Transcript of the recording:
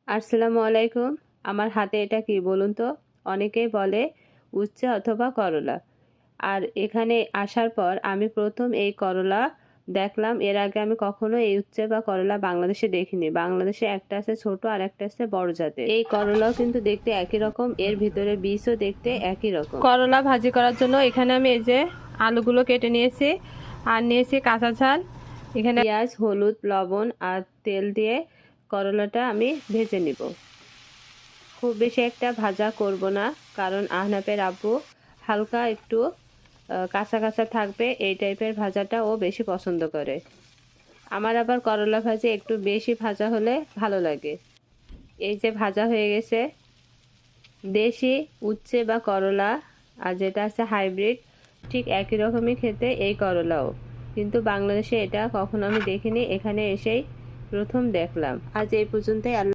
আসসালামু আলাইকুম। আমার হাতে এটা কি বলুন তো? অনেকেই বলে উচ্ছে অথবা করলা। আর এখানে আসার পর আমি প্রথম এই করলা দেখলাম। এর আগে আমি কখনো এই উচ্ছে বা করলা বাংলাদেশে দেখিনি। বাংলাদেশে একটা আছে ছোট আর একটা আছে বড় জাতের। এই করলাও কিন্তু দেখতে একই রকম, এর ভিতরে বীজও দেখতে একই রকম। করলা ভাজি করার জন্য এখানে আমি এই যে আলুগুলো কেটে নিয়েছি আর নিয়েছি কাঁচা ঝাল। এখানে পেঁয়াজ, হলুদ, লবণ আর তেল দিয়ে করলাটা আমি ভেজে নিব। খুব বেশি একটা ভাজা করব না, কারণ আহনাফের আব্বু হালকা একটু কাঁচা কাঁচা থাকবে এই টাইপের ভাজাটা ও বেশি পছন্দ করে। আমার আবার করলা ভাজি একটু বেশি ভাজা হলে ভালো লাগে। এই যে ভাজা হয়ে গেছে। দেশি উচ্ছে বা করলা আর যেটা আছে হাইব্রিড, ঠিক একই রকমই খেতে এই করলাও, কিন্তু বাংলাদেশে এটা কখনো আমি দেখিনি। এখানে এসেই প্রথম দেখলাম। আজ এই পর্যন্তই।